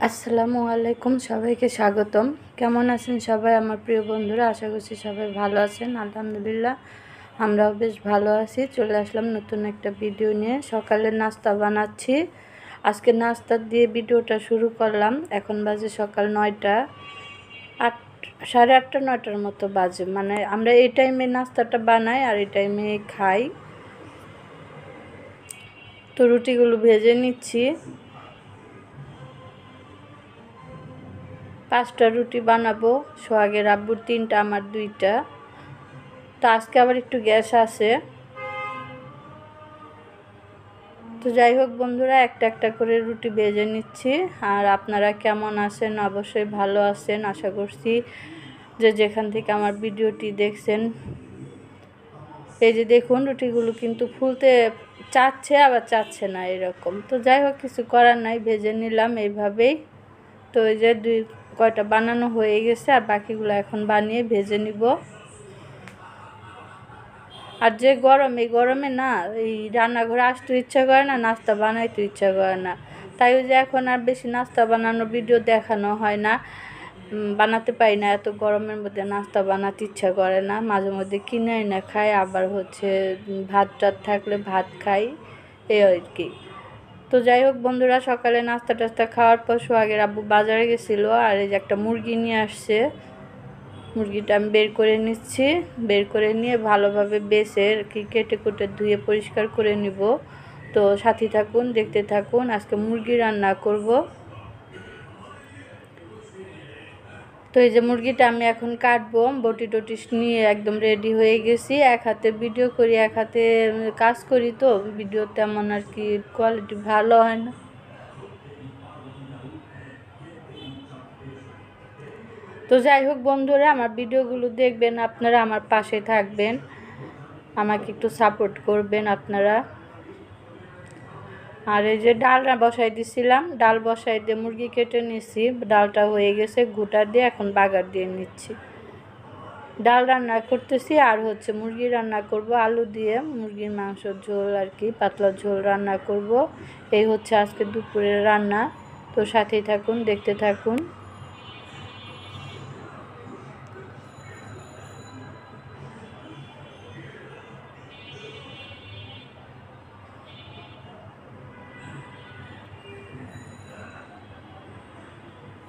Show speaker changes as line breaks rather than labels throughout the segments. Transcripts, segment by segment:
আসসালামু আলাইকুম, সবাইকে স্বাগতম। কেমন আছেন সবাই আমার প্রিয় বন্ধুরা? আশা করছি সবাই ভালো আছেন। আলহামদুলিল্লাহ আমরাও বেশ ভালো আছি। চলে আসলাম নতুন একটা ভিডিও নিয়ে। সকালে নাস্তা বানাচ্ছি। আজকে নাস্তা দিয়ে ভিডিওটা শুরু করলাম। এখন বাজে সকাল 9টা, 8, 8:30, 9টার মতো বাজে। মানে আমরা এই টাইমে নাস্তাটা বানাই আর এই টাইমে খাই। তো রুটিগুলো ভেজে নিচ্ছি। 5টা রুটি বানাবো। সোহাগের আব্বুর 3টা, আমার 2টা। তো আজকে আবার একটু গ্যাস আছে। তো যাই হোক বন্ধুরা, একটা একটা করে রুটি ভেজে নিচ্ছি। আর আপনারা কেমন আছেন? অবশ্যই ভালো আছেন আশা করছি, যে যেখান থেকে আমার ভিডিওটি দেখছেন। এই যে দেখুন, রুটিগুলো কিন্তু ফুলতে চাচ্ছে আবার চাচ্ছে না, এরকম। তো যাই হোক, কিছু করার নাই, ভেজে নিলাম এইভাবেই। তো এই যে কয়টা বানানো হয়ে গেছে, আর বাকিগুলো এখন বানিয়ে ভেজে নিব। আর যে গরম, এই গরমে না এই রান্নাঘরে আসতে ইচ্ছা করে না, নাস্তা বানাইতে ইচ্ছা করে না। তাই ওই যে এখন আর বেশি নাস্তা বানানোর ভিডিও দেখানো হয় না, বানাতে পারি না। এত গরমের মধ্যে নাস্তা বানাতে ইচ্ছা করে না। মাঝে মধ্যে কিনে এনে খাই, আবার হচ্ছে ভাত টাত থাকলে ভাত খাই, এই আর কি। তো যাই হোক বন্ধুরা, সকালে নাস্তা টাস্তা খাওয়ার পর সোহাগের আব্বু বাজারে গেছিলো, আর এই যে একটা মুরগি নিয়ে আসছে। মুরগিটা আমি বের করে নিচ্ছি। বের করে নিয়ে ভালোভাবে বেছে কেটে কুটে ধুয়ে পরিষ্কার করে নিব। তো সাথে থাকুন, দেখতে থাকুন। আজকে মুরগি রান্না করব। তো এই যে মুরগিটা আমি এখন কাটবো। বটি টটি নিয়ে একদম রেডি হয়ে গেছি। এক হাতে ভিডিও করি, এক হাতে কাজ করি, তো ভিডিও তেমন আর কি কোয়ালিটি ভালো হয় না। তো যাই হোক বন্ধুরা, আমার ভিডিওগুলো দেখবেন, আপনারা আমার পাশে থাকবেন, আমাকে একটু সাপোর্ট করবেন আপনারা। আর এই যে ডালটা বসাই দিছিলাম, ডাল বসাই দিয়ে মুরগি কেটে নিচ্ছি। ডালটা হয়ে গেছে, ঘুটা দিয়ে এখন বাগার দিয়ে নিচ্ছি। ডাল রান্না করতেছি, আর হচ্ছে মুরগি রান্না করব আলু দিয়ে, মুরগির মাংসর ঝোল আর কি, পাতলা ঝোল রান্না করব। এই হচ্ছে আজকে দুপুরের রান্না। তো সাথেই থাকুন, দেখতে থাকুন।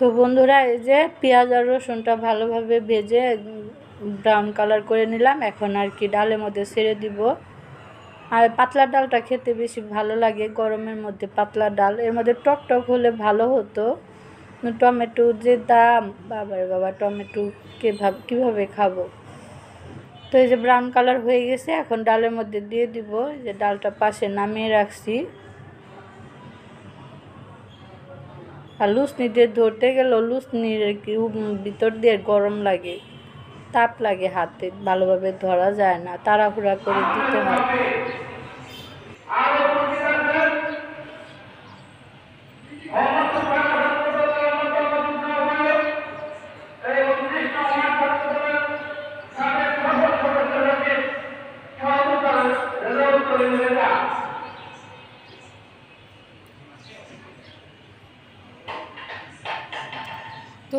তো বন্ধুরা, এই যে পেঁয়াজ আর রসুনটা ভালোভাবে ভেজে ব্রাউন কালার করে নিলাম। এখন আর কি ডালের মধ্যে ছেড়ে দিব। আর পাতলা ডালটা খেতে বেশি ভালো লাগে গরমের মধ্যে। পাতলা ডাল, এর মধ্যে টক টক হলে ভালো হতো। টমেটো যে দাম, বাবারে বাবা, টমেটো কীভাবে খাবো। তো এই যে ব্রাউন কালার হয়ে গেছে, এখন ডালের মধ্যে দিয়ে দিব। যে ডালটা পাশে নামিয়ে রাখছি। আর লুসনি দিয়ে ধরতে গেলেও লুসনির কি ভিতর দিয়ে গরম লাগে, তাপ লাগে, হাতে ভালোভাবে ধরা যায় না, তাড়াহুড়া করে দিতে হয়। তো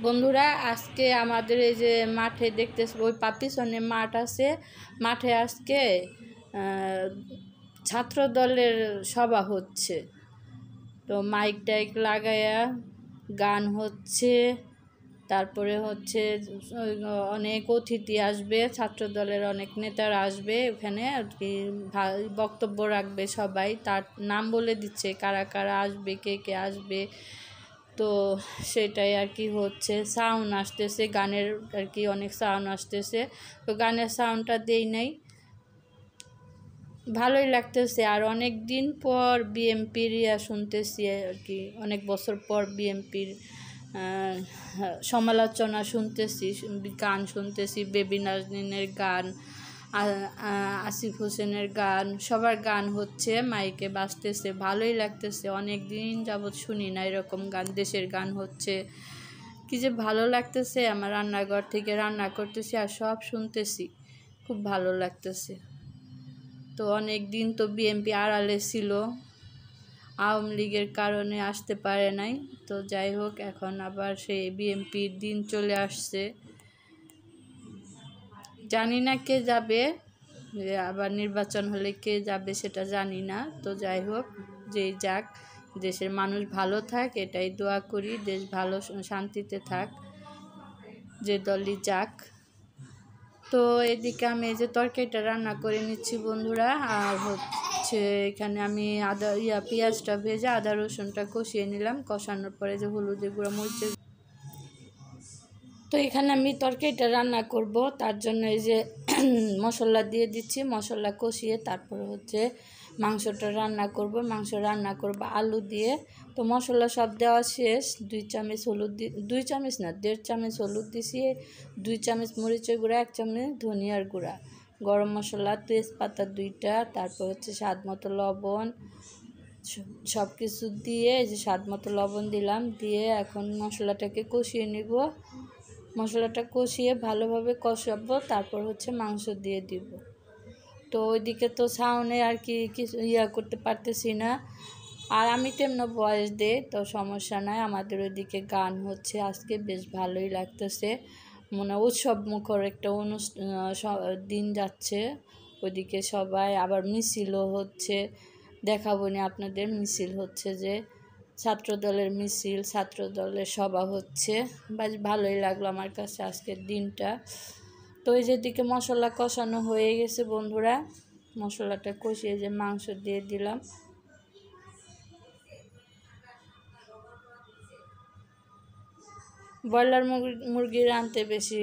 বন্ধুরা, আজকে আমাদের এই যে মাঠে দেখতেছি, ওই পিছনে মাঠ আছে, মাঠে আজকে ছাত্র দলের সভা হচ্ছে। তো মাইক টাইক লাগায়া গান হচ্ছে, তারপরে হচ্ছে অনেক অতিথি আসবে, ছাত্র দলের অনেক নেতারা আসবে ওখানে আর কি, বক্তব্য রাখবে সবাই। তার নাম বলে দিচ্ছে কারা কারা আসবে, কে কে আসবে। তো সেটাই আর কি হচ্ছে। সাউন্ড আসতেছে গানের আর কি, অনেক সাউন্ড আসতেছে। তো গানের সাউন্ডটা দেই নাই, ভালোই লাগতেছে। আর অনেক দিন পর বিএমপির শুনতেছি আর কি, অনেক বছর পর বিএমপির সমালোচনা শুনতেছি, গান শুনতেছি। বেবি নাজনীনের গান, আসিফ হোসেনের গান, সবার গান হচ্ছে, মাইকে বাজতেছে, ভালোই লাগতেছে। অনেক দিন যাবৎ শুনি না এরকম গান, দেশের গান হচ্ছে, কি যে ভালো লাগতেছে। আমার রান্নাঘর থেকে রান্না করতেছি আর সব শুনতেছি, খুব ভালো লাগতেছে। তো অনেক দিন তো বিএমপি আড়ালে ছিল, আওয়ামী লীগের কারণে আসতে পারে নাই। তো যাই হোক, এখন আবার সেই বিএনপির দিন চলে আসছে। জানি না কে যাবে, আবার নির্বাচন হলে কে যাবে সেটা জানি না। তো যাই হোক, যেই যাক, দেশের মানুষ ভালো থাক এটাই দোয়া করি। দেশ ভালো শান্তিতে থাক, যে দলই যাক। তো এদিকে আমি এই যে তরকারিটা রান্না করে নিচ্ছি বন্ধুরা। আর হচ্ছে এখানে আমি পেঁয়াজটা ভেজে আদা রসুনটা কষিয়ে নিলাম। কষানোর পরে যে হলুদের গুঁড়া, মরিচের, তো এখানে আমি তরকারিটা রান্না করব, তার জন্য এই যে মশলা দিয়ে দিচ্ছি। মশলা কষিয়ে তারপর হচ্ছে মাংসটা রান্না করব। মাংস রান্না করব আলু দিয়ে। তো মশলা সব দেওয়া শেষ। 2 চামচ হলুদ 2 চামচ না 1.5 চামচ হলুদ দিছি, 2 চামচ মরিচের গুঁড়া, 1 চামচ ধনিয়ার গুঁড়া, গরম মশলা, তেজপাতা 2টা, তারপর হচ্ছে স্বাদ মতো লবণ, সব কিছু দিয়ে এই যে স্বাদ মতো লবণ দিলাম। দিয়ে এখন মশলাটাকে কষিয়ে নিব। মশলাটা কষিয়ে ভালোভাবে কষাবো, তারপর হচ্ছে মাংস দিয়ে দিব। তো ওইদিকে তো সাউন্ডে আর কি কিছু করতে পারতেছি না। আর আমি তেমন ভয়েস দিই, তো সমস্যা নাই। আমাদের ওইদিকে গান হচ্ছে আজকে, বেশ ভালোই লাগতেছে। মনে উৎসব মুখর একটা দিন যাচ্ছে। ওইদিকে সবাই আবার মিছিলও হচ্ছে, দেখাবো না আপনাদের। মিছিল হচ্ছে, যে ছাত্রদলের মিছিল, ছাত্রদলের সভা হচ্ছে। বেশ ভালোই লাগলো আমার কাছে আজকের দিনটা। তো এই যেদিকে মশলা কষানো হয়ে গেছে বন্ধুরা, মশলাটা কষিয়ে যে মাংস দিয়ে দিলাম। ব্রয়লার মুরগি রাঁধতে বেশি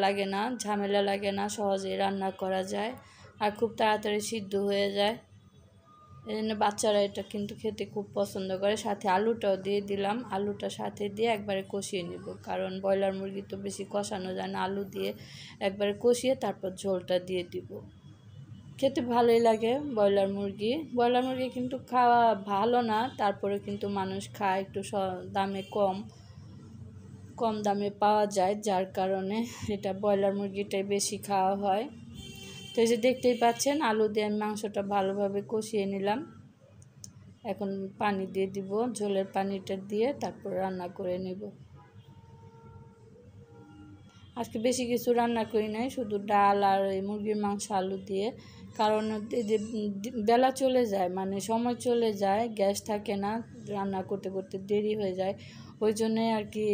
লাগে না, ঝামেলা লাগে না, সহজেই রান্না করা যায় আর খুব তাড়াতাড়ি সিদ্ধ হয়ে যায়। এই জন্য বাচ্চারা এটা কিন্তু খেতে খুব পছন্দ করে। সাথে আলুটাও দিয়ে দিলাম। আলুটা সাথে দিয়ে একবারে কষিয়ে নেব, কারণ ব্রয়লার মুরগি তো বেশি কষানো যায় না। আলু দিয়ে একবারে কষিয়ে তারপর ঝোলটা দিয়ে দিব। খেতে ভালোই লাগে ব্রয়লার মুরগি। ব্রয়লার মুরগি কিন্তু খাওয়া ভালো না, তারপরে কিন্তু মানুষ খায়, একটু দামে কম দামে পাওয়া যায়, যার কারণে এটা ব্রয়লার মুরগিটাই বেশি খাওয়া হয়। তো এই যে দেখতেই পাচ্ছেন, আলু দিয়ে আমি মাংসটা ভালোভাবে কষিয়ে নিলাম। এখন পানি দিয়ে দিব, ঝোলের পানিটা দিয়ে তারপর রান্না করে নেব। আজকে বেশি কিছু রান্না করি নাই, শুধু ডাল আর এই মুরগির মাংস আলু দিয়ে। কারণ এই যে বেলা চলে যায়, মানে সময় চলে যায়, গ্যাস থাকে না, রান্না করতে করতে দেরি হয়ে যায়। ওই জন্যে আর কি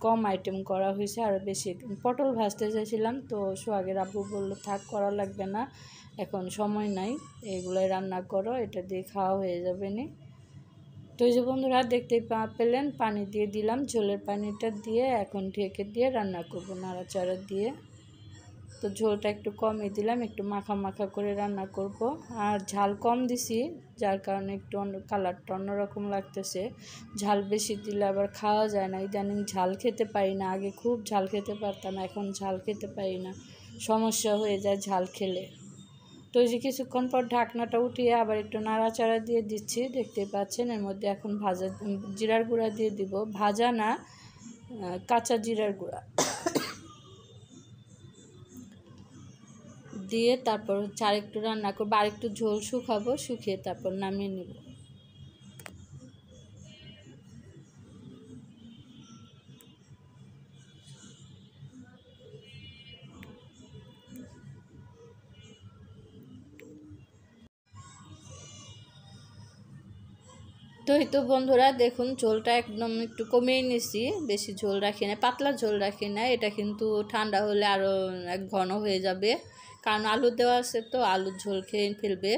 কম আইটেম করা হয়েছে। আর বেশি পটল ভাজতে চাইছিলাম, তো সোহাগের আব্বু বললো থাক, করা লাগবে না, এখন সময় নাই, এগুলোই রান্না করো, এটা দিয়ে খাওয়া হয়ে যাবে না। তো এই যে বন্ধুরা দেখতেই পেলেন, পানি দিয়ে দিলাম, ঝোলের পানিটা দিয়ে এখন ঢেকে দিয়ে রান্না করব নাড়াচাড়া দিয়ে। তো ঝোলটা একটু কমই দিলাম, একটু মাখা মাখা করে রান্না করব। আর ঝাল কম দিছি, যার কারণে একটু কালারটা অন্যরকম লাগতেছে। ঝাল বেশি দিলে আবার খাওয়া যায় না। ইদানিং ঝাল খেতে পারি না, আগে খুব ঝাল খেতে পারতাম, এখন ঝাল খেতে পারি না, সমস্যা হয়ে যায় ঝাল খেলে। তো এই যে কিছুক্ষণ পর ঢাকনাটা উঠিয়ে আবার একটু নাড়াচাড়া দিয়ে দিচ্ছি। দেখতেই পাচ্ছেন, এর মধ্যে এখন ভাজা জিরার গুঁড়া দিয়ে দিব। ভাজা না, কাঁচা জিরার গুঁড়া দিয়ে তারপর হচ্ছে আরেকটু রান্না করবো, আরেকটু ঝোল শুকাবো, শুকিয়ে তারপর নামিয়ে নেব। তো এই তো বন্ধুরা দেখুন, ঝোলটা একদম একটু কমিয়ে নিছি, বেশি ঝোল রাখি না, পাতলা ঝোল রাখি না। এটা কিন্তু ঠান্ডা হলে আরও ঘন হয়ে যাবে, কারণ আলু দেওয়া আছে, তো আলুর ঝোল খেয়ে ফেলবে,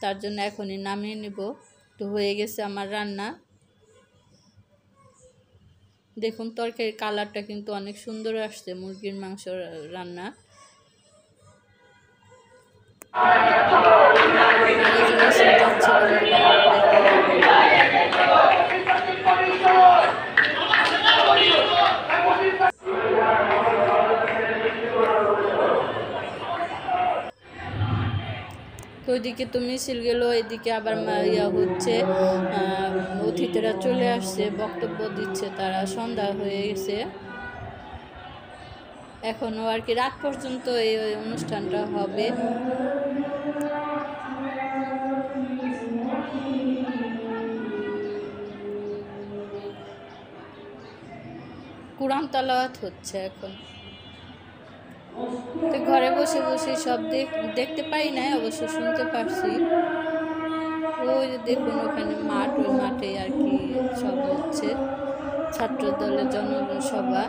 তার জন্য এখনই নামিয়ে নিব। তো হয়ে গেছে আমার রান্না। দেখুন তরকারির কালারটা কিন্তু অনেক সুন্দর আসছে মুরগির মাংস রান্না। তো ওইদিকে তো মিছিল গেল, এদিকে আবার হচ্ছে অতিথিরা চলে আসছে, বক্তব্য দিচ্ছে তারা, সন্ধ্যা হয়ে গেছে। এখনও আর কি রাত পর্যন্ত এই অনুষ্ঠানটা হবে। কুরআন তেলাওয়াত হচ্ছে এখন। তো ঘরে বসে বসে সব দেখতে পাই নাই, অবশ্য শুনতে পারছি। ওই যে দেখুন ওখানে মাঠ, ওই মাঠে আর কি সব হচ্ছে ছাত্র দলের জনসভা।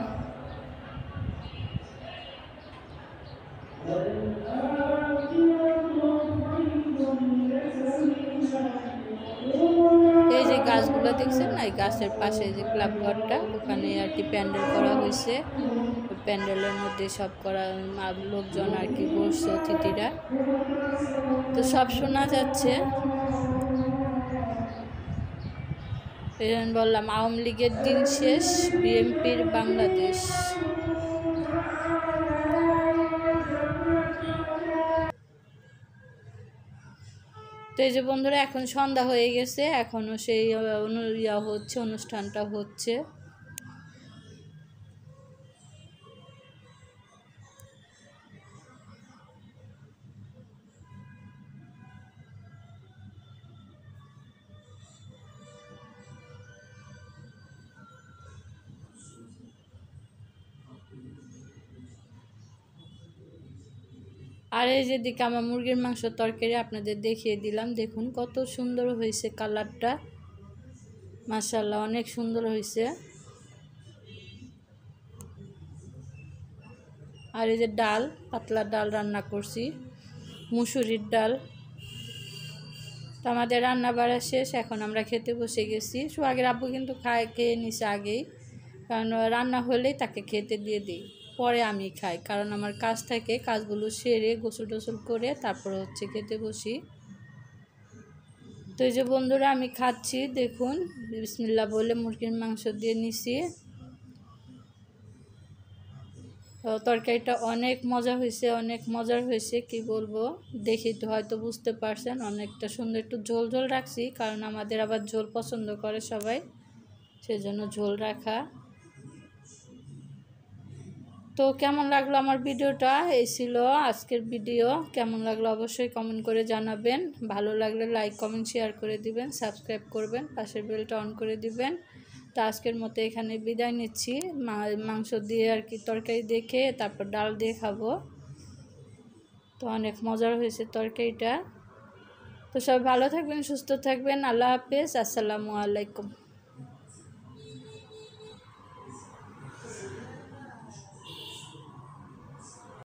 এই যে গাছগুলো দেখছেন না, এই গাছের পাশে যে ক্লাব ঘরটা, ওখানে আর কি প্যান্ডেল করা হয়েছে। প্যান্ডেলের মধ্যে সব করা লোকজন আর কি বসছে, অতিথিরা। তো সব শোনা যাচ্ছে। বললাম আওয়ামী লীগের দিন শেষ, বিএনপির বাংলাদেশ। তো এই যে বন্ধুরা, এখন সন্ধ্যা হয়ে গেছে, এখনও সেই হচ্ছে, অনুষ্ঠানটা হচ্ছে। আর এই যে দিকে আমার মুরগির মাংস তরকারি আপনাদের দেখিয়ে দিলাম, দেখুন কত সুন্দর হয়েছে কালারটা, মাশাআল্লাহ অনেক সুন্দর হয়েছে। আর এই যে ডাল, পাতলা ডাল রান্না করছি, মুসুরির ডাল। তো আমাদের রান্না বাড়া শেষ, এখন আমরা খেতে বসে গেছি। সোহাগের আব্বু কিন্তু খেয়ে নিছে আগেই, কারণ রান্না হলেই তাকে খেতে দিয়ে দিই, পরে আমি খাই, কারণ আমার কাজ থাকে, কাজগুলো সেরে গোসল টোসল করে তারপর হচ্ছে খেতে বসি। তো এই যে বন্ধুরা আমি খাচ্ছি, দেখুন বিসমিল্লাহ বলে মুরগির মাংস দিয়ে নিছি। তরকারিটা অনেক মজা হয়েছে, অনেক মজার হয়েছে, কি বলবো, দেখি তো হয়তো বুঝতে পারছেন। অনেকটা সুন্দর, একটু ঝোল ঝোল রাখছি, কারণ আমাদের আবার ঝোল পছন্দ করে সবাই, সেজন্য ঝোল রাখা। তো কেমন লাগলো আমার ভিডিওটা, এই ছিল আজকের ভিডিও। কেমন লাগলো অবশ্যই কমেন্ট করে জানাবেন। ভালো লাগলে লাইক কমেন্ট শেয়ার করে দিবেন, সাবস্ক্রাইব করবেন, পাশের বেলটা অন করে দিবেন। তো আজকের মতো এখানে বিদায় নিচ্ছি। মাংস দিয়ে আর কি তরকারি দেখে তারপর ডাল দিয়ে খাবো। তো অনেক মজার হয়েছে তরকারিটা। তো সবাই ভালো থাকবেন, সুস্থ থাকবেন। আল্লাহ হাফেজ, আসসালামু আলাইকুম।